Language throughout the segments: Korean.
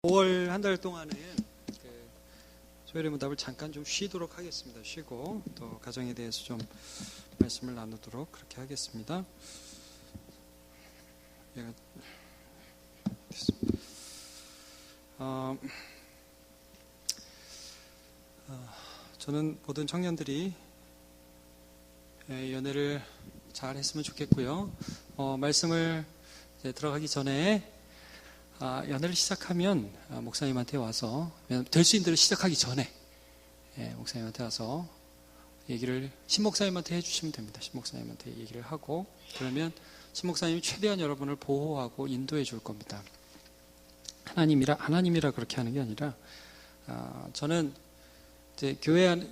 5월 한 달 동안은 소요리 문답을 잠깐 좀 쉬도록 하겠습니다. 쉬고 또 가정에 대해서 좀 말씀을 나누도록 그렇게 하겠습니다. 저는 모든 청년들이 연애를 잘 했으면 좋겠고요. 말씀을 이제 들어가기 전에 연애를 시작하면 목사님한테 와서 될 수 있는 대로 시작하기 전에 목사님한테 와서 얘기를 신목사님한테 해주시면 됩니다. 신목사님한테 얘기를 하고 그러면 신목사님이 최대한 여러분을 보호하고 인도해 줄 겁니다. 하나님이라 그렇게 하는 게 아니라 저는 이제 교회 안에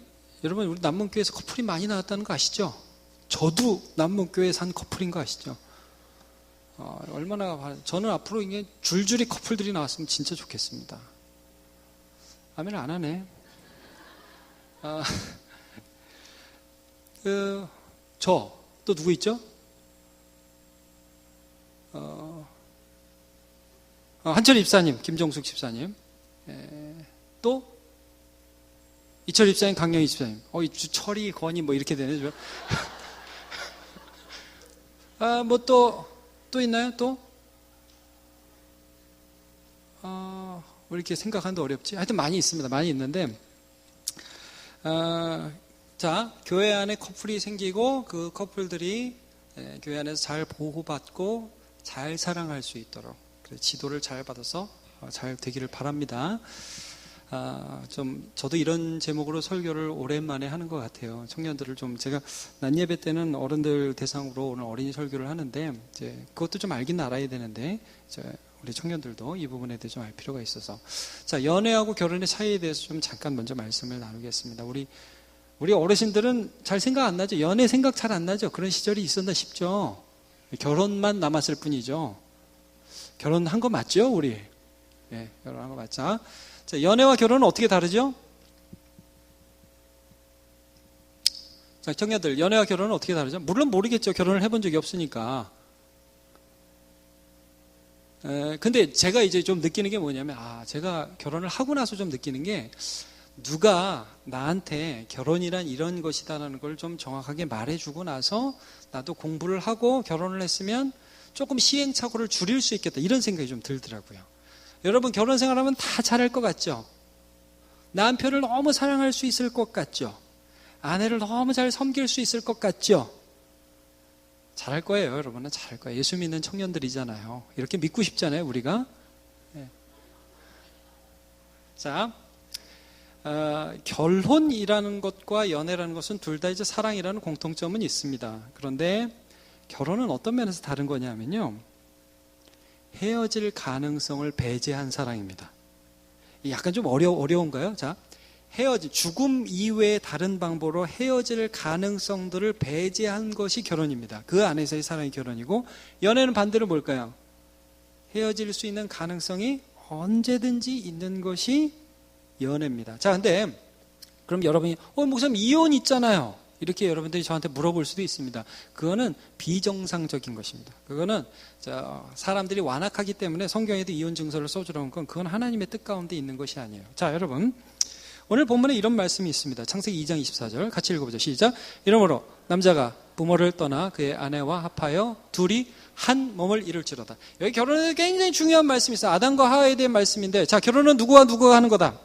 여러분 우리 남문교회에서 커플이 많이 나왔다는 거 아시죠? 저도 남문교회에 산 커플인 거 아시죠? 저는 앞으로 이게 줄줄이 커플들이 나왔으면 진짜 좋겠습니다. 아멘 안 하네. 또 누구 있죠? 한철 입사님, 김정숙 집사님, 또 이철 입사님, 강영희 집사님. 철이, 건이 뭐 이렇게 되네. 또 있나요? 또? 왜 이렇게 생각하는데 어렵지? 하여튼 많이 있습니다. 많이 있는데, 자, 교회 안에 커플이 생기고 그 커플들이 교회 안에서 잘 보호받고 잘 사랑할 수 있도록 지도를 잘 받아서 잘 되기를 바랍니다. 저도 이런 제목으로 설교를 오랜만에 하는 것 같아요. 청년들을 제가 낮 예배 때는 어른들 대상으로 오늘 어린이 설교를 하는데, 이제 그것도 좀 알긴 알아야 되는데, 우리 청년들도 이 부분에 대해 좀 알 필요가 있어서. 자, 연애하고 결혼의 차이에 대해서 좀 잠깐 먼저 말씀을 나누겠습니다. 우리 어르신들은 잘 생각 안 나죠? 연애 생각 잘 안 나죠? 그런 시절이 있었나 싶죠? 결혼만 남았을 뿐이죠. 결혼한 거 맞죠, 우리? 네, 결혼한 거 맞죠? 자, 연애와 결혼은 어떻게 다르죠? 자, 청년들, 연애와 결혼은 어떻게 다르죠? 물론 모르겠죠. 결혼을 해본 적이 없으니까. 근데 제가 이제 좀 느끼는 게 뭐냐면, 제가 결혼을 하고 나서 좀 느끼는 게, 누가 나한테 결혼이란 이런 것이다라는 걸 좀 정확하게 말해주고 나서 나도 공부를 하고 결혼을 했으면 조금 시행착오를 줄일 수 있겠다. 이런 생각이 좀 들더라고요. 여러분 결혼 생활하면 다 잘할 것 같죠? 남편을 너무 사랑할 수 있을 것 같죠? 아내를 너무 잘 섬길 수 있을 것 같죠? 잘할 거예요. 여러분은 잘할 거예요. 예수 믿는 청년들이잖아요. 이렇게 믿고 싶잖아요, 우리가. 네. 자, 결혼이라는 것과 연애라는 것은 둘 다 이제 사랑이라는 공통점은 있습니다. 그런데 결혼은 어떤 면에서 다른 거냐면요, 헤어질 가능성을 배제한 사랑입니다. 약간 좀 어려운가요? 자, 죽음 이외의 다른 방법으로 헤어질 가능성들을 배제한 것이 결혼입니다. 그 안에서의 사랑이 결혼이고, 연애는 반대로 뭘까요? 헤어질 수 있는 가능성이 언제든지 있는 것이 연애입니다. 자, 근데 그럼 여러분이 목사님 이혼 있잖아요. 이렇게 여러분들이 저한테 물어볼 수도 있습니다. 그거는 비정상적인 것입니다. 그거는 사람들이 완악하기 때문에 성경에도 이혼 증서를 써주라는 건 그건 하나님의 뜻 가운데 있는 것이 아니에요. 자, 여러분 오늘 본문에 이런 말씀이 있습니다. 창세기 2장 24절 같이 읽어보죠. 시작. 이러므로 남자가 부모를 떠나 그의 아내와 합하여 둘이 한 몸을 이룰지로다. 여기 결혼에 굉장히 중요한 말씀이 있어요. 아담과 하와에 대한 말씀인데, 자, 결혼은 누구와 누구가 하는 거다?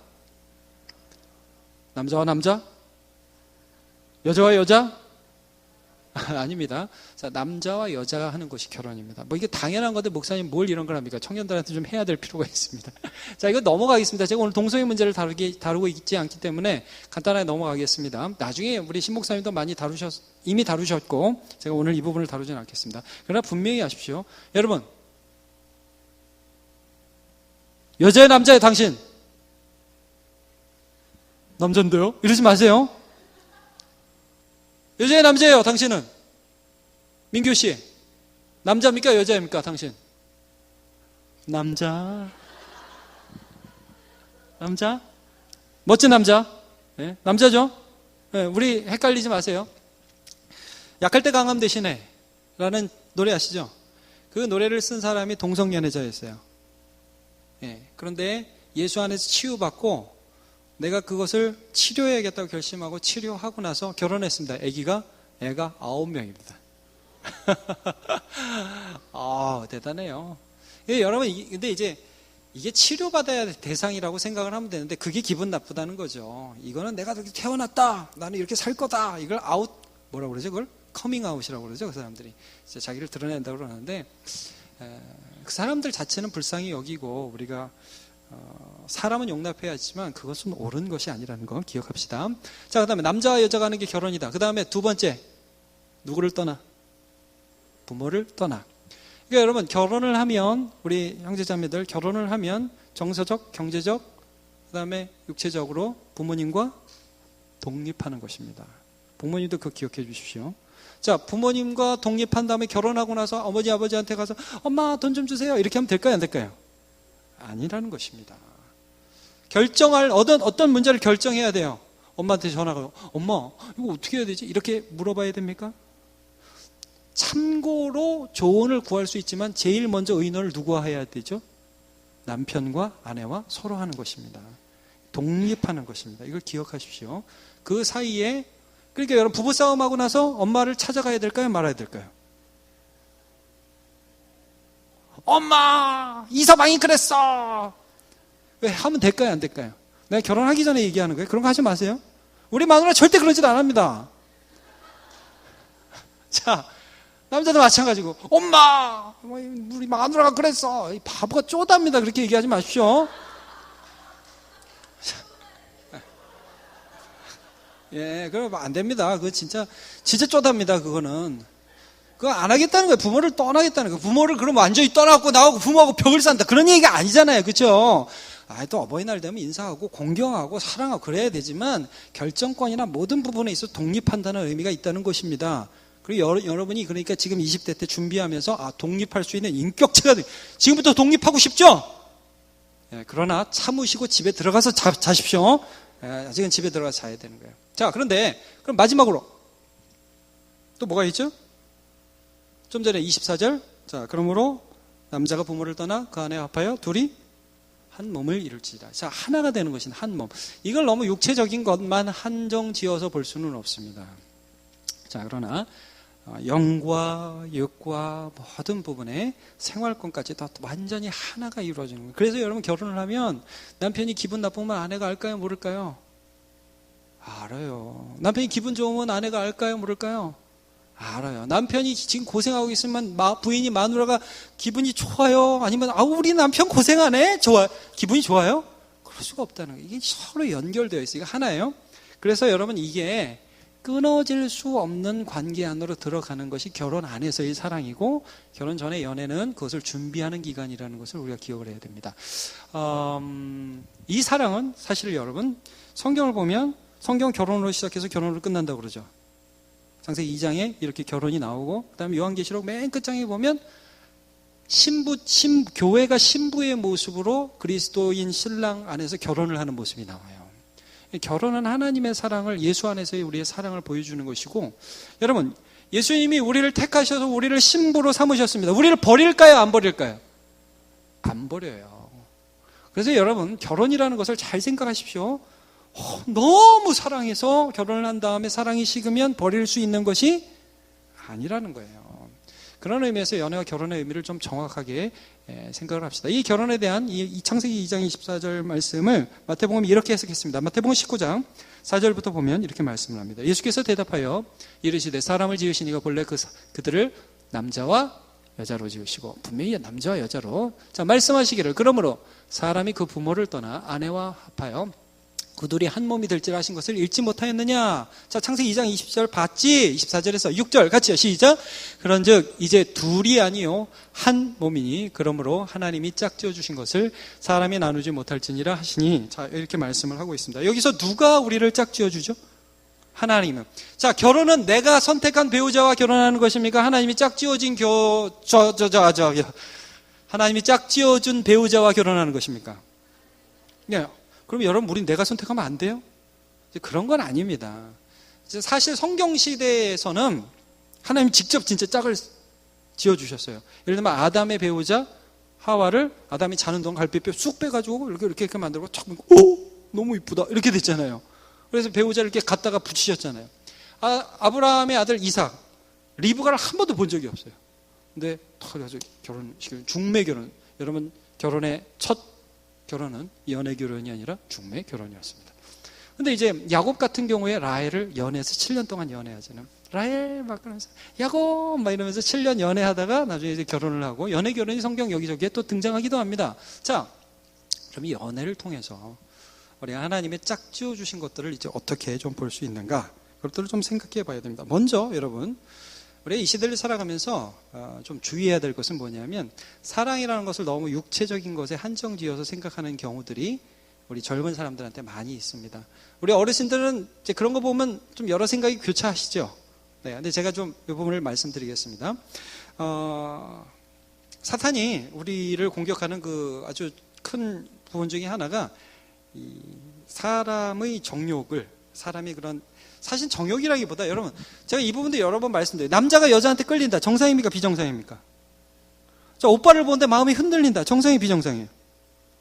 남자와 남자? 여자와 여자? 아닙니다. 자, 남자와 여자가 하는 것이 결혼입니다. 이게 당연한 건데 목사님 뭘 이런 걸 합니까? 청년들한테 좀 해야 될 필요가 있습니다. 자, 이거 넘어가겠습니다. 제가 오늘 동성애 문제를 다루고 있지 않기 때문에 간단하게 넘어가겠습니다. 나중에 우리 신목사님도 이미 다루셨고 제가 오늘 이 부분을 다루지는 않겠습니다. 그러나 분명히 아십시오. 여러분, 여자의 남자의 당신 남잔데요? 이러지 마세요. 여자의 남자예요, 당신은. 민규 씨, 남자입니까, 여자입니까, 당신? 남자. 멋진 남자. 네, 남자죠? 네, 우리 헷갈리지 마세요. 약할 때 강함 대신에 라는 노래 아시죠? 그 노래를 쓴 사람이 동성연애자였어요. 그런데 예수 안에서 치유받고 내가 그것을 치료해야겠다고 결심하고 치료하고 나서 결혼했습니다. 애가 9명입니다. 대단해요. 여러분, 근데 이제 이게 치료받아야 될 대상이라고 생각을 하면 되는데 그게 기분 나쁘다는 거죠. 이거는 내가 이렇게 태어났다. 나는 이렇게 살 거다. 이걸 뭐라고 그러죠? 그걸 커밍아웃이라고 그러죠. 그 사람들이. 이제 자기를 드러낸다고 그러는데 그 사람들 자체는 불쌍히 여기고 우리가 사람은 용납해야 하지만 그것은 옳은 것이 아니라는 거 기억합시다. 자, 그 다음에 남자와 여자가 하는 게 결혼이다. 그 다음에 두 번째, 누구를 떠나? 부모를 떠나. 그러니까 여러분, 결혼을 하면, 우리 형제자매들 결혼을 하면 정서적, 경제적, 그 다음에 육체적으로 부모님과 독립하는 것입니다. 부모님도 그거 기억해 주십시오. 자, 부모님과 독립한 다음에 결혼하고 나서 어머니, 아버지한테 가서 엄마 돈 좀 주세요. 이렇게 하면 될까요? 안 될까요? 아니라는 것입니다. 결정할 어떤 문제를 결정해야 돼요. 엄마한테 전화가 엄마 이거 어떻게 해야 되지? 이렇게 물어봐야 됩니까? 참고로 조언을 구할 수 있지만 제일 먼저 의논을 누구와 해야 되죠? 남편과 아내와 서로 하는 것입니다. 독립하는 것입니다. 이걸 기억하십시오. 그 사이에 그러니까 여러분 부부싸움하고 나서 엄마를 찾아가야 될까요? 말아야 될까요? 엄마 이 서방이 그랬어. 왜 하면 될까요? 안 될까요? 내가 결혼하기 전에 얘기하는 거예요. 그런 거 하지 마세요. 우리 마누라 절대 그런 짓 안 합니다. 자, 남자도 마찬가지고 엄마 우리 마누라가 그랬어. 이 바보가 쪼답니다. 그렇게 얘기하지 마십시오. 그러면 안 됩니다. 그거 진짜 쪼답니다. 그거는. 그거 안 하겠다는 거예요. 부모를 떠나겠다는 거예요. 부모를 그럼 완전히 떠나고 나하고 부모하고 벽을 쌓는다. 그런 얘기가 아니잖아요. 그렇죠? 또 어버이날 되면 인사하고 공경하고 사랑하고 그래야 되지만 결정권이나 모든 부분에 있어 독립한다는 의미가 있다는 것입니다. 그리고 여러분이 그러니까 지금 20대 때 준비하면서 독립할 수 있는 인격체가 지금부터 독립하고 싶죠? 그러나 참으시고 집에 들어가서 자십시오. 아직은 집에 들어가서 자야 되는 거예요. 자, 그런데 그럼 마지막으로 또 뭐가 있죠? 좀 전에 24절. 자, 그러므로 남자가 부모를 떠나 그 안에 합하여 둘이 한 몸을 이룰지라. 자, 하나가 되는 것인 한 몸. 이걸 너무 육체적인 것만 한정 지어서 볼 수는 없습니다. 자, 그러나 영과 육과 모든 부분에 생활권까지 다 완전히 하나가 이루어지는 거예요. 그래서 여러분 결혼을 하면 남편이 기분 나쁘면 아내가 알까요? 모를까요? 알아요. 남편이 기분 좋으면 아내가 알까요? 모를까요? 알아요. 남편이 지금 고생하고 있으면 부인이 마누라가 기분이 좋아요? 아니면 우리 남편 고생하네? 기분이 좋아요? 그럴 수가 없다는 거예요. 이게 서로 연결되어 있어요. 이게 하나예요. 그래서 여러분 이게 끊어질 수 없는 관계 안으로 들어가는 것이 결혼 안에서의 사랑이고 결혼 전에 연애는 그것을 준비하는 기간이라는 것을 우리가 기억을 해야 됩니다. 이 사랑은 사실 여러분 성경을 보면 성경 결혼으로 시작해서 결혼으로 끝난다고 그러죠. 창세기 2장에 이렇게 결혼이 나오고 그 다음에 요한계시록 맨 끝장에 보면 교회가 신부의 모습으로 그리스도인 신랑 안에서 결혼을 하는 모습이 나와요. 결혼은 하나님의 사랑을 예수 안에서의 우리의 사랑을 보여주는 것이고 여러분 예수님이 우리를 택하셔서 우리를 신부로 삼으셨습니다. 우리를 버릴까요? 안 버릴까요? 안 버려요. 그래서 여러분 결혼이라는 것을 잘 생각하십시오. 너무 사랑해서 결혼을 한 다음에 사랑이 식으면 버릴 수 있는 것이 아니라는 거예요. 그런 의미에서 연애와 결혼의 의미를 좀 정확하게 생각을 합시다. 이 결혼에 대한 이 창세기 2장 24절 말씀을 마태복음이 이렇게 해석했습니다. 마태복음 19장 4절부터 보면 이렇게 말씀을 합니다. 예수께서 대답하여 이르시되 사람을 지으시니가 본래 그들을 남자와 여자로 지으시고 분명히 남자와 여자로 자 말씀하시기를 그러므로 사람이 그 부모를 떠나 아내와 합하여 그 둘이 한 몸이 될지라 하신 것을 읽지 못하였느냐. 자 창세기 2장 20절 봤지? 24절에서 6절 같이요. 시작. 그런즉 이제 둘이 아니요 한 몸이니 그러므로 하나님이 짝지어 주신 것을 사람이 나누지 못할지니라 하시니 자 이렇게 말씀을 하고 있습니다. 여기서 누가 우리를 짝지어 주죠? 하나님은. 자 결혼은 내가 선택한 배우자와 결혼하는 것입니까? 하나님이 짝지어진 하나님이 짝지어준 배우자와 결혼하는 것입니까? 네. 그럼 여러분 우린 내가 선택하면 안 돼요? 그런 건 아닙니다. 사실 성경 시대에서는 하나님이 직접 진짜 짝을 지어주셨어요. 예를 들면 아담의 배우자 하와를 아담이 자는 동안 갈비뼈 쑥 빼가지고 이렇게 만들고 착 오! 너무 이쁘다 이렇게 됐잖아요. 그래서 배우자를 이렇게 갖다가 붙이셨잖아요. 아브라함의 아들 이삭, 리브가를 한 번도 본 적이 없어요. 근데 털어서 결혼식을 중매 결혼. 여러분 결혼의 첫 결혼은 연애 결혼이 아니라 중매 결혼이었습니다. 근데 이제 야곱 같은 경우에 라헬을 연애해서 7년 동안 연애하잖아요. 라헬 막 그러면서 야곱 막 이러면서 7년 연애하다가 나중에 이제 결혼을 하고 연애 결혼이 성경 여기저기에 또 등장하기도 합니다. 자, 그럼 이 연애를 통해서 우리 하나님의 짝지어 주신 것들을 이제 어떻게 좀 볼 수 있는가? 그것들을 좀 생각해 봐야 됩니다. 먼저 여러분, 우리 이 시대를 살아가면서 좀 주의해야 될 것은 뭐냐면 사랑이라는 것을 너무 육체적인 것에 한정지어서 생각하는 경우들이 우리 젊은 사람들한테 많이 있습니다. 우리 어르신들은 이제 그런 거 보면 좀 여러 생각이 교차하시죠. 네, 근데 제가 좀 이 부분을 말씀드리겠습니다. 사탄이 우리를 공격하는 그 아주 큰 부분 중에 하나가 이 사람의 정욕을, 사람이 그런, 사실 정욕이라기보다 여러분, 제가 이 부분도 여러 번 말씀드려요. 남자가 여자한테 끌린다. 정상입니까? 비정상입니까? 저 오빠를 보는데 마음이 흔들린다. 정상이 비정상이에요?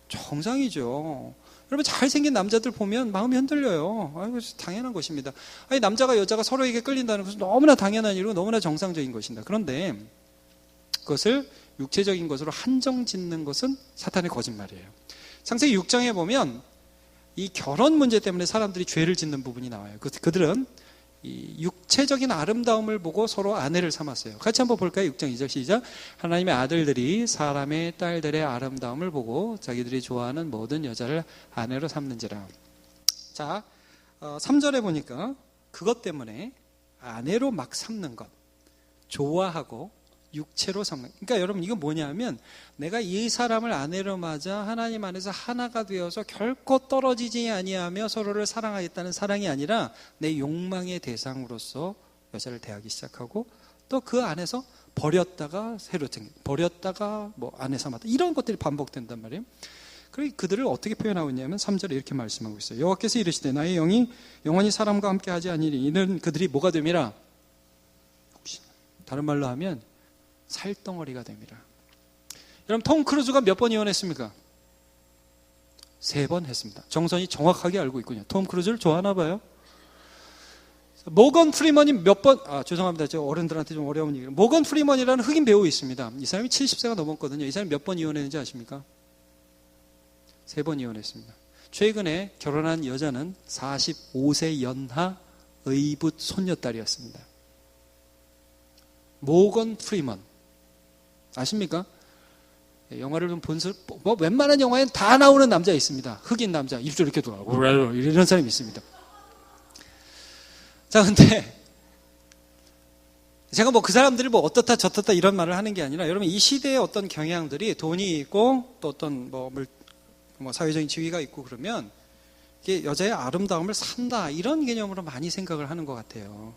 정상이죠. 여러분 잘생긴 남자들 보면 마음이 흔들려요. 아이고, 당연한 것입니다. 아니, 남자가 여자가 서로에게 끌린다는 것은 너무나 당연한 일이고 너무나 정상적인 것입니다. 그런데 그것을 육체적인 것으로 한정 짓는 것은 사탄의 거짓말이에요. 창세기 6장에 보면 이 결혼 문제 때문에 사람들이 죄를 짓는 부분이 나와요. 그들은 이 육체적인 아름다움을 보고 서로 아내를 삼았어요. 같이 한번 볼까요? 6장 2절 시작. 하나님의 아들들이 사람의 딸들의 아름다움을 보고 자기들이 좋아하는 모든 여자를 아내로 삼는지라. 자, 3절에 보니까 그것 때문에 아내로 막 삼는 것, 좋아하고 육체로 삼는. 그러니까 여러분 이건 뭐냐면 내가 이 사람을 아내로 맞아 하나님 안에서 하나가 되어서 결코 떨어지지 아니하며 서로를 사랑하겠다는 사랑이 아니라 내 욕망의 대상으로서 여자를 대하기 시작하고 또 그 안에서 버렸다가 새로 생긴, 버렸다가 뭐 아내 삼았다, 이런 것들이 반복된단 말이에요. 그리고 그들을 어떻게 표현하고 있냐면 3절에 이렇게 말씀하고 있어요. 여호와께서 이르시되 나의 영이 영원히 사람과 함께 하지 아니하리니 이는 그들이 뭐가 됨이라. 다른 말로 하면 살덩어리가 됩니다. 여러분 톰 크루즈가 몇 번 이혼했습니까? 3번 했습니다. 정선이 정확하게 알고 있군요. 톰 크루즈를 좋아하나 봐요. 모건 프리먼이 몇 번, 죄송합니다. 저 어른들한테 좀 어려운 얘기를. 모건 프리먼이라는 흑인 배우 있습니다. 이 사람이 70세가 넘었거든요. 이 사람이 몇 번 이혼했는지 아십니까? 3번 이혼했습니다. 최근에 결혼한 여자는 45세 연하 의붓 손녀딸이었습니다. 모건 프리먼 아십니까? 영화를 좀 뭐 웬만한 영화엔 다 나오는 남자 있습니다. 흑인 남자, 입술 이렇게 돌아가고 이런 사람이 있습니다. 자, 근데 제가 뭐 그 사람들이 뭐 어떻다 저떻다 이런 말을 하는 게 아니라 여러분 이 시대의 어떤 경향들이 돈이 있고 또 어떤 뭐 사회적인 지위가 있고 그러면 이게 여자의 아름다움을 산다 이런 개념으로 많이 생각을 하는 것 같아요.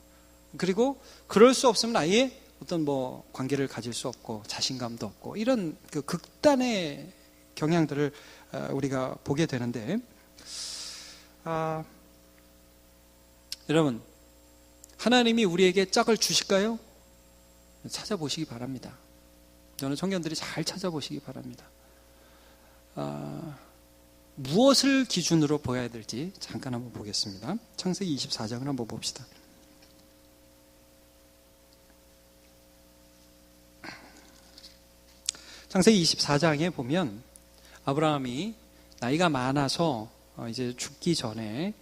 그리고 그럴 수 없으면 아예 어떤 뭐 관계를 가질 수 없고 자신감도 없고 이런 그 극단의 경향들을 우리가 보게 되는데, 여러분 하나님이 우리에게 짝을 주실까요? 찾아보시기 바랍니다. 저는 청년들이 잘 찾아보시기 바랍니다. 무엇을 기준으로 보아야 될지 잠깐 한번 보겠습니다. 창세기 24장을 한번 봅시다. 창세기 24장에 보면 아브라함이 나이가 많아서 이제 죽기 전에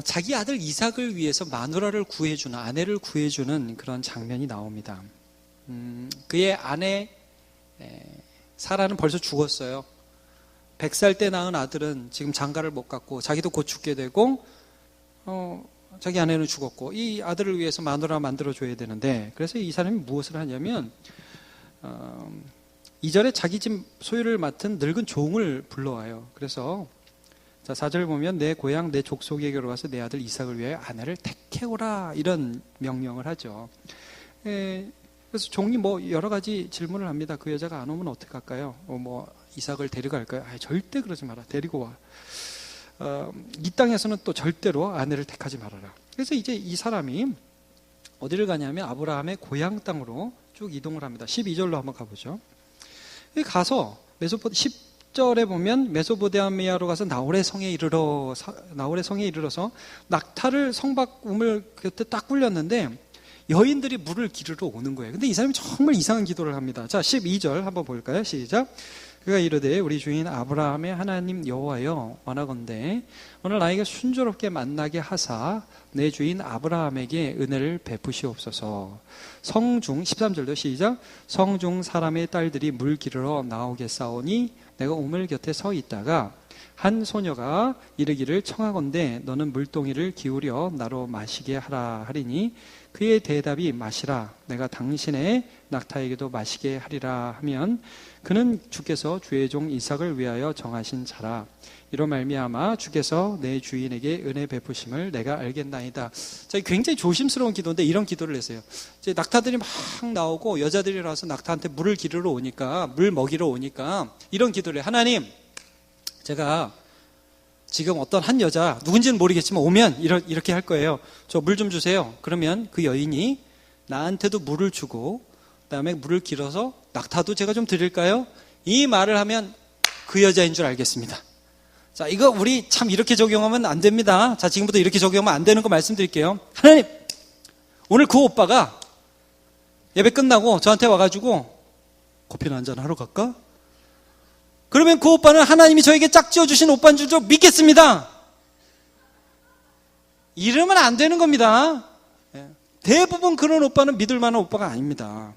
자기 아들 이삭을 위해서 마누라를 구해주는, 아내를 구해주는 그런 장면이 나옵니다. 그의 아내 사라는 벌써 죽었어요. 100살 때 낳은 아들은 지금 장가를 못 갔고 자기도 곧 죽게 되고 자기 아내는 죽었고 이 아들을 위해서 마누라 만들어줘야 되는데, 그래서 이 사람이 무엇을 하냐면 이전에 자기 집 소유를 맡은 늙은 종을 불러와요. 그래서 자, 4절 보면 내 고향 내 족속에게로 가서 내 아들 이삭을 위하여 아내를 택해오라 이런 명령을 하죠. 그래서 종이 뭐 여러 가지 질문을 합니다. 그 여자가 안 오면 어떡할까요? 뭐 이삭을 데려갈까요? 절대 그러지 마라. 데리고 와. 이 땅에서는 또 절대로 아내를 택하지 말아라. 그래서 이제 이 사람이 어디를 가냐면 아브라함의 고향 땅으로 쭉 이동을 합니다. 12절로 한번 가보죠. 가서 10절에 보면 메소포타미아로 가서 나홀의 성에 이르러서 낙타를 성박우물 곁에 딱 굴렸는데 여인들이 물을 기르러 오는 거예요. 근데 이 사람이 정말 이상한 기도를 합니다. 자, 12절 한번 볼까요? 시작. 그가 이르되 우리 주인 아브라함의 하나님 여호와여 원하건대 오늘 나에게 순조롭게 만나게 하사 내 주인 아브라함에게 은혜를 베푸시옵소서. 성중 13절도 시작. 성중 사람의 딸들이 물 기르러 나오겠사오니 내가 우물 곁에 서 있다가 한 소녀가 이르기를 청하건대 너는 물동이를 기울여 나로 마시게 하라 하리니 그의 대답이 마시라 내가 당신의 낙타에게도 마시게 하리라 하면 그는 주께서 주의 종 이삭을 위하여 정하신 자라. 이로 말미암아 주께서 내 주인에게 은혜 베푸심을 내가 알겠나이다. 자, 굉장히 조심스러운 기도인데 이런 기도를 했어요. 이제 낙타들이 막 나오고 여자들이 나와서 낙타한테 물을 기르러 오니까 물 먹이러 오니까 이런 기도를 해요. 하나님, 제가 지금 어떤 한 여자 누군지는 모르겠지만 오면 이렇게 할 거예요. 저 물 좀 주세요. 그러면 그 여인이 나한테도 물을 주고 그다음에 물을 길어서 낙타도 제가 좀 드릴까요? 이 말을 하면 그 여자인 줄 알겠습니다. 자, 이거 우리 참 이렇게 적용하면 안 됩니다. 자, 지금부터 이렇게 적용하면 안 되는 거 말씀드릴게요. 하나님, 오늘 그 오빠가 예배 끝나고 저한테 와가지고 커피나 한잔 하러 갈까? 그러면 그 오빠는 하나님이 저에게 짝지어 주신 오빠인 줄 믿겠습니다. 이러면 안 되는 겁니다. 대부분 그런 오빠는 믿을 만한 오빠가 아닙니다.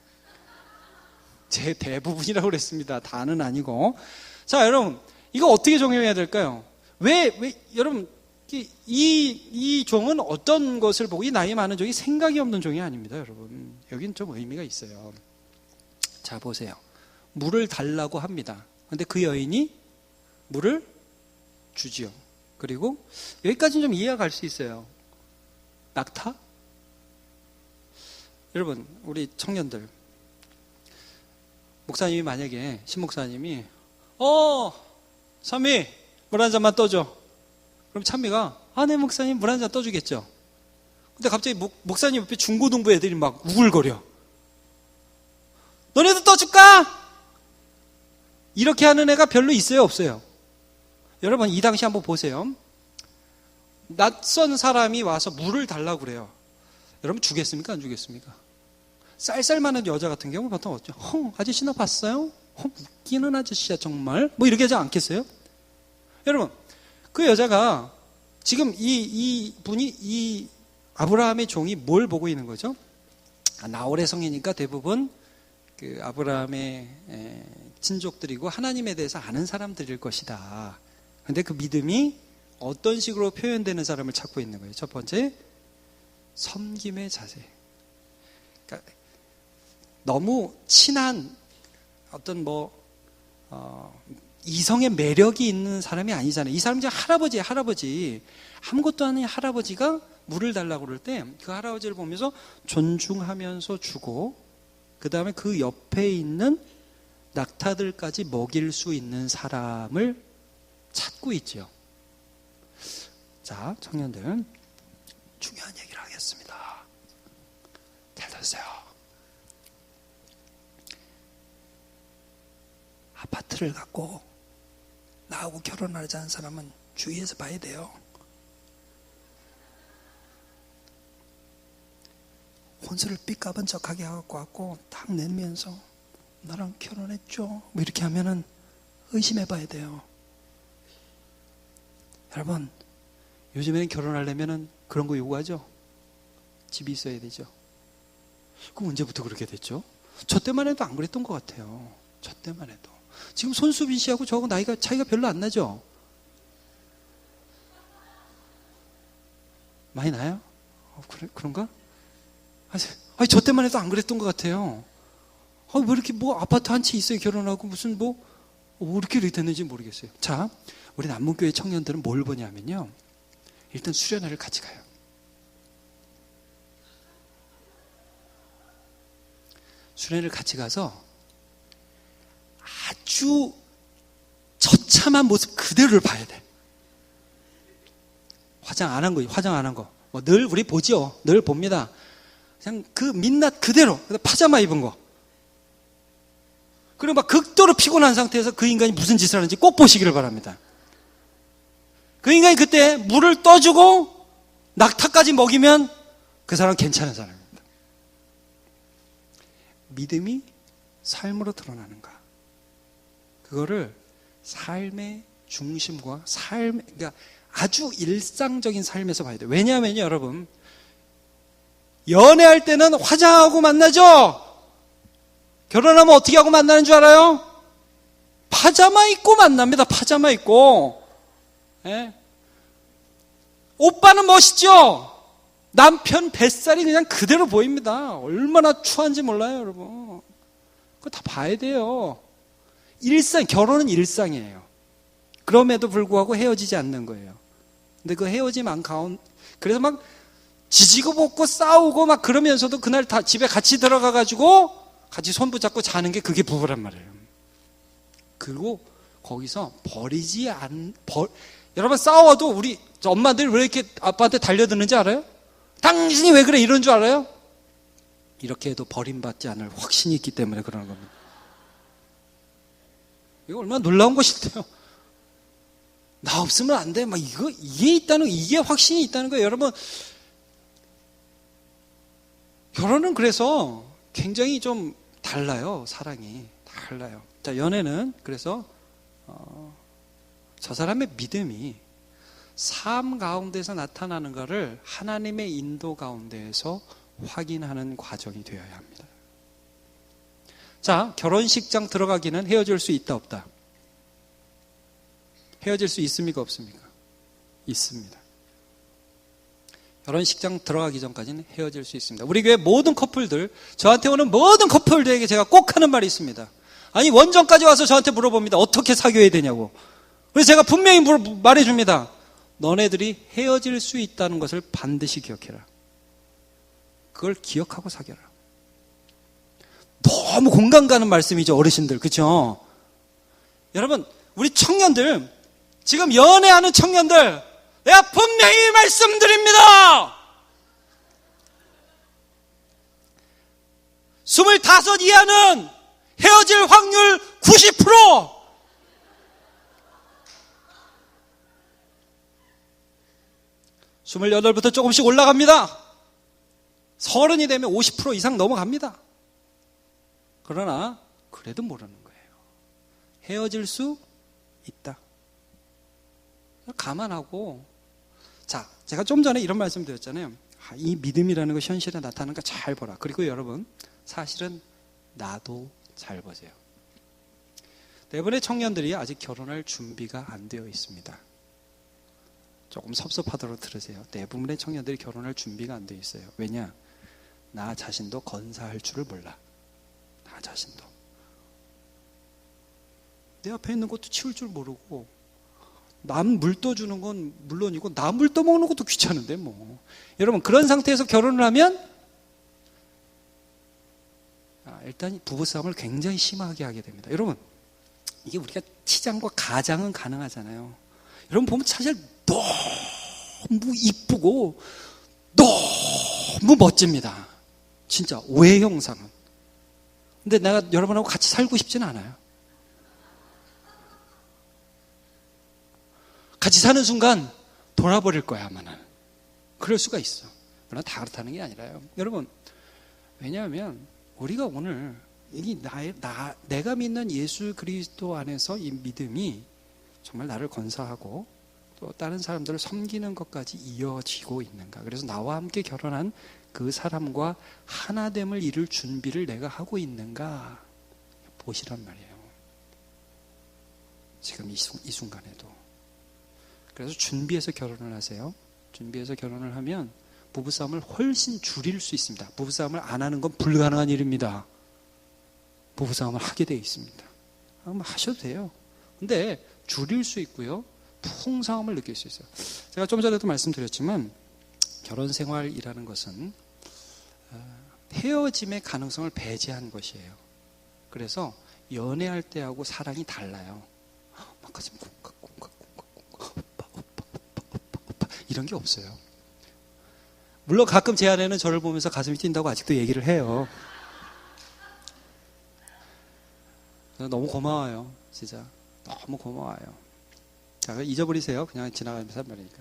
제 대부분이라고 그랬습니다. 다는 아니고. 자, 여러분, 이거 어떻게 적용해야 될까요? 여러분, 이 종은 어떤 것을 보고, 이 나이 많은 종이 생각이 없는 종이 아닙니다, 여러분. 여긴 좀 의미가 있어요. 자, 보세요. 물을 달라고 합니다. 근데 그 여인이 물을 주지요. 그리고 여기까지는 좀 이해가 갈 수 있어요. 낙타? 여러분, 우리 청년들. 목사님이 만약에, 신목사님이, 찬미, 물 한 잔만 떠줘. 그럼 찬미가, 네, 목사님, 물 한 잔 떠주겠죠. 근데 갑자기 목사님 옆에 중고등부 애들이 막 우글거려. 너네도 떠줄까? 이렇게 하는 애가 별로 있어요, 없어요? 여러분, 이 당시 한번 보세요. 낯선 사람이 와서 물을 달라고 그래요. 여러분, 주겠습니까? 안 주겠습니까? 쌀쌀만한 여자 같은 경우 보통 어쩌죠? 아저씨 나 봤어요? 웃기는 아저씨야 정말. 뭐 이렇게 하지 않겠어요? 여러분, 그 여자가 지금 이 분이 이 아브라함의 종이 뭘 보고 있는 거죠? 나홀의 성이니까 대부분 그 아브라함의 친족들이고 하나님에 대해서 아는 사람들일 것이다. 근데 그 믿음이 어떤 식으로 표현되는 사람을 찾고 있는 거예요. 첫 번째, 섬김의 자세. 그러니까 너무 친한 어떤 이성의 매력이 있는 사람이 아니잖아요. 이 사람이 이제 할아버지예요, 할아버지. 아무것도 아닌 할아버지가 물을 달라고 그럴 때 그 할아버지를 보면서 존중하면서 주고 그 다음에 그 옆에 있는 낙타들까지 먹일 수 있는 사람을 찾고 있죠. 자, 청년들, 중요한 얘기를 하겠습니다. 잘 들으세요. 아파트를 갖고 나하고 결혼하지 않은 사람은 주위에서 봐야 돼요. 혼수를 삐까번쩍하게 갖고 딱 내면서 나랑 결혼했죠? 뭐 이렇게 하면은 의심해 봐야 돼요. 여러분, 요즘에는 결혼하려면은 그런 거 요구하죠? 집이 있어야 되죠? 그럼 언제부터 그렇게 됐죠? 저 때만 해도 안 그랬던 것 같아요. 저 때만 해도. 지금 손수빈 씨하고 저하고 나이가 차이가 별로 안 나죠? 많이 나요? 그런가? 아니, 저 때만 해도 안 그랬던 것 같아요. 왜 이렇게 아파트 한 채 있어요, 결혼하고 무슨 이렇게 됐는지 모르겠어요. 자, 우리 남문교회 청년들은 뭘 보냐면요. 일단 수련회를 같이 가요. 수련회를 같이 가서 아주 처참한 모습 그대로를 봐야 돼. 화장 안 한 거. 늘 우리 보죠. 늘 봅니다. 그냥 그 민낯 그대로, 파자마 입은 거. 그리고 막 극도로 피곤한 상태에서 그 인간이 무슨 짓을 하는지 꼭 보시기를 바랍니다. 그 인간이 그때 물을 떠주고 낙타까지 먹이면 그 사람은 괜찮은 사람입니다. 믿음이 삶으로 드러나는가? 그거를 삶의 중심과 그러니까 아주 일상적인 삶에서 봐야 돼요. 왜냐하면요, 여러분, 연애할 때는 화장하고 만나죠? 결혼하면 어떻게 하고 만나는 줄 알아요? 파자마 입고 만납니다. 파자마 입고. 예? 오빠는 멋있죠? 남편 뱃살이 그냥 그대로 보입니다. 얼마나 추한지 몰라요, 여러분. 그거 다 봐야 돼요. 결혼은 일상이에요. 그럼에도 불구하고 헤어지지 않는 거예요. 근데 그 헤어짐 그래서 막 지지고 볶고 싸우고 막 그러면서도 그날 다 집에 같이 들어가가지고 같이 손 붙잡고 자는 게 그게 부부란 말이에요. 그리고 거기서 여러분 싸워도 우리 엄마들 왜 이렇게 아빠한테 달려드는지 알아요? 당신이 왜 그래 이런 줄 알아요? 이렇게 해도 버림받지 않을 확신이 있기 때문에 그러는 겁니다. 이거 얼마나 놀라운 것일까요? 나 없으면 안 돼. 이게 확신이 있다는 거예요. 여러분, 결혼은 그래서 굉장히 좀 달라요. 사랑이 달라요. 자, 연애는 그래서 저 사람의 믿음이 삶 가운데서 나타나는 것을 하나님의 인도 가운데에서 확인하는 과정이 되어야 합니다. 자, 결혼식장 들어가기는 헤어질 수 있다 없다? 헤어질 수 있습니까 없습니까? 있습니다. 결혼식장 들어가기 전까지는 헤어질 수 있습니다. 우리 교회 모든 커플들, 저한테 오는 모든 커플들에게 제가 꼭 하는 말이 있습니다. 아니, 원정까지 와서 저한테 물어봅니다. 어떻게 사귀어야 되냐고. 그래서 제가 분명히 말해줍니다. 너네들이 헤어질 수 있다는 것을 반드시 기억해라. 그걸 기억하고 사귀어라. 너무 공감 가는 말씀이죠, 어르신들. 그렇죠? 여러분, 우리 청년들, 지금 연애하는 청년들, 내가 분명히 말씀드립니다. 25 이하는 헤어질 확률 90%. 28부터 조금씩 올라갑니다. 30이 되면 50% 이상 넘어갑니다. 그러나 그래도 모르는 거예요. 헤어질 수 있다. 감안하고, 자, 제가 좀 전에 이런 말씀 드렸잖아요. 이 믿음이라는 것 현실에 나타나는 거 잘 보라. 그리고 여러분, 사실은 나도 잘 보세요. 대부분의 청년들이 아직 결혼할 준비가 안 되어 있습니다. 조금 섭섭하도록 들으세요. 대부분의 청년들이 결혼할 준비가 안 되어 있어요. 왜냐? 나 자신도 건사할 줄을 몰라. 나 자신도. 내 앞에 있는 것도 치울 줄 모르고, 남 물 떠주는 건 물론이고 나 물 떠먹는 것도 귀찮은데 뭐. 여러분, 그런 상태에서 결혼을 하면 일단 부부싸움을 굉장히 심하게 하게 됩니다. 여러분, 이게 우리가 치장과 가장은 가능하잖아요. 여러분 보면 사실 너무 이쁘고 너무 멋집니다. 진짜 외형상은. 근데 내가 여러분하고 같이 살고 싶지는 않아요. 같이 사는 순간 돌아버릴 거야, 아마 나는. 그럴 수가 있어. 그러나 다 그렇다는 게 아니라요. 여러분, 왜냐하면 우리가 오늘 내가 믿는 예수 그리스도 안에서 이 믿음이 정말 나를 건사하고 또 다른 사람들을 섬기는 것까지 이어지고 있는가. 그래서 나와 함께 결혼한 그 사람과 하나됨을 이룰 준비를 내가 하고 있는가 보시란 말이에요. 지금 이 순간에도. 그래서 준비해서 결혼을 하세요. 준비해서 결혼을 하면 부부싸움을 훨씬 줄일 수 있습니다. 부부싸움을 안 하는 건 불가능한 일입니다. 부부싸움을 하게 되어 있습니다. 하셔도 돼요. 근데 줄일 수 있고요. 풍성함을 느낄 수 있어요. 제가 좀 전에도 말씀드렸지만 결혼 생활이라는 것은 헤어짐의 가능성을 배제한 것이에요. 그래서 연애할 때하고 사랑이 달라요. 막 가슴 쿵깍 이런 게 없어요. 물론 가끔 제 아내는 저를 보면서 가슴이 뛴다고 아직도 얘기를 해요. 너무 고마워요. 진짜 너무 고마워요. 자, 잊어버리세요. 그냥 지나가면서 한 말이니까.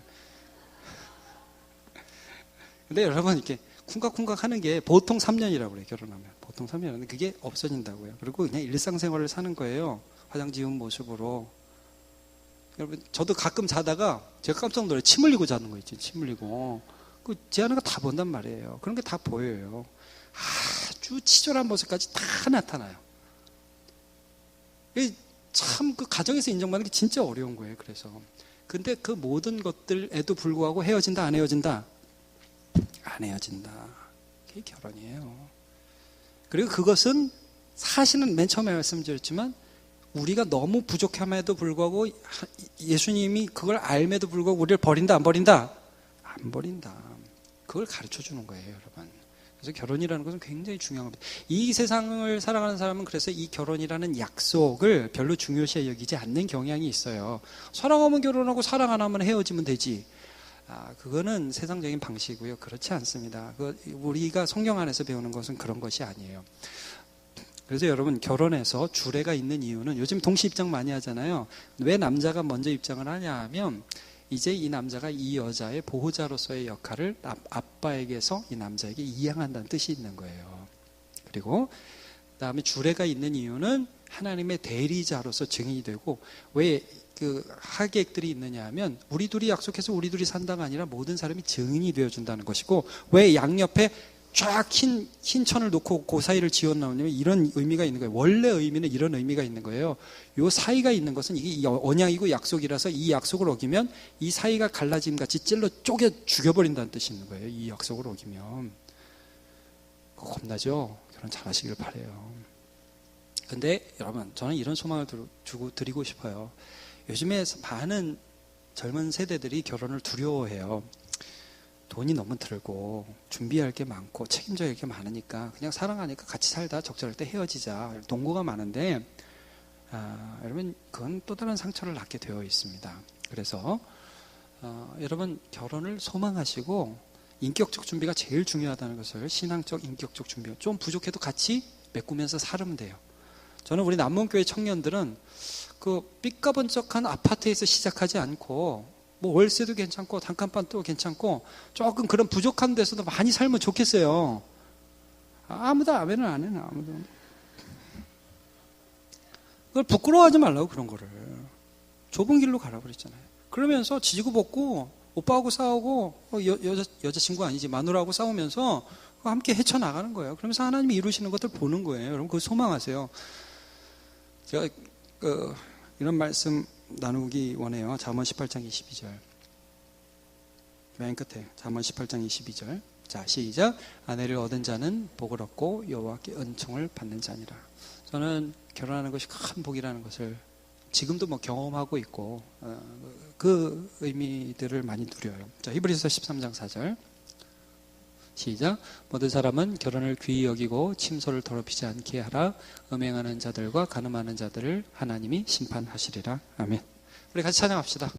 근데 여러분 이렇게 쿵각쿵각 하는 게 보통 3년이라고 그래요. 결혼하면 보통 3년인데 그게 없어진다고요. 그리고 그냥 일상생활을 사는 거예요. 화장 지운 모습으로. 여러분 저도 가끔 자다가 제가 깜짝 놀라요. 침 흘리고 자는 거 있죠. 침 흘리고. 제 하나가 다 본단 말이에요. 그런 게 다 보여요. 아주 치졸한 모습까지 다 나타나요. 참 그 가정에서 인정받는 게 진짜 어려운 거예요. 그래서 근데 그 모든 것들에도 불구하고 헤어진다 안 헤어진다? 안 헤어진다. 그게 결혼이에요. 그리고 그것은 사실은 맨 처음에 말씀드렸지만 우리가 너무 부족함에도 불구하고 예수님이 그걸 알매도 불구하고 우리를 버린다 안 버린다? 안 버린다. 그걸 가르쳐 주는 거예요, 여러분. 그래서 결혼이라는 것은 굉장히 중요한 겁니다. 이 세상을 살아가는 사람은 그래서 이 결혼이라는 약속을 별로 중요시 여기지 않는 경향이 있어요. 사랑하면 결혼하고 사랑 안 하면 헤어지면 되지. 그거는 세상적인 방식이고요. 그렇지 않습니다. 우리가 성경 안에서 배우는 것은 그런 것이 아니에요. 그래서 여러분 결혼해서 주례가 있는 이유는 요즘 동시 입장 많이 하잖아요. 왜 남자가 먼저 입장을 하냐 하면 이제 이 남자가 이 여자의 보호자로서의 역할을 아빠에게서 이 남자에게 이양한다는 뜻이 있는 거예요. 그리고 그다음에 주례가 있는 이유는 하나님의 대리자로서 증인이 되고 왜 그 하객들이 있느냐 하면 우리 둘이 약속해서 우리 둘이 산다가 아니라 모든 사람이 증인이 되어준다는 것이고 왜 양옆에 쫙 흰 천을 놓고 그 사이를 지어 나오냐면 이런 의미가 있는 거예요. 원래 의미는 이런 의미가 있는 거예요. 요 사이가 있는 것은 이게 언약이고 약속이라서 이 약속을 어기면 이 사이가 갈라짐 같이 찔러 쪼개 죽여버린다는 뜻이 있는 거예요. 이 약속을 어기면. 그거 겁나죠? 결혼 잘 하시길 바라요. 근데 여러분 저는 이런 소망을 드리고 싶어요. 요즘에 많은 젊은 세대들이 결혼을 두려워해요. 돈이 너무 들고 준비할 게 많고 책임져야 할 게 많으니까 그냥 사랑하니까 같이 살다 적절할 때 헤어지자 동거가 많은데 여러분 그건 또 다른 상처를 낳게 되어 있습니다. 그래서 여러분 결혼을 소망하시고 인격적 준비가 제일 중요하다는 것을 신앙적 인격적 준비 좀 부족해도 같이 메꾸면서 살면 돼요. 저는 우리 남문교회 청년들은 그 삐까번쩍한 아파트에서 시작하지 않고 뭐 월세도 괜찮고 단칸방도 괜찮고 조금 그런 부족한 데서도 많이 살면 좋겠어요. 아무도 아멘을 안 해요. 아무도. 그걸 부끄러워하지 말라고 그런 거를. 좁은 길로 가라 그랬잖아요. 그러면서 지지고 볶고 오빠하고 싸우고 여자친구 아니지 마누라하고 싸우면서 함께 헤쳐나가는 거예요. 그러면서 하나님이 이루시는 것들 보는 거예요. 여러분 그거 소망하세요. 제가 이런 말씀 나누기 원해요. 잠언 18장 22절. 맨 끝에 잠언 18장 22절. 자, 시작. 아내를 얻은 자는 복을 얻고 여호와께 은총을 받는 자니라. 저는 결혼하는 것이 큰 복이라는 것을 지금도 뭐 경험하고 있고 그 의미들을 많이 누려요. 자, 히브리서 13장 4절. 시작. 모든 사람은 결혼을 귀히 여기고 침소를 더럽히지 않게 하라. 음행하는 자들과 간음하는 자들을 하나님이 심판하시리라. 아멘. 우리 같이 찬양합시다.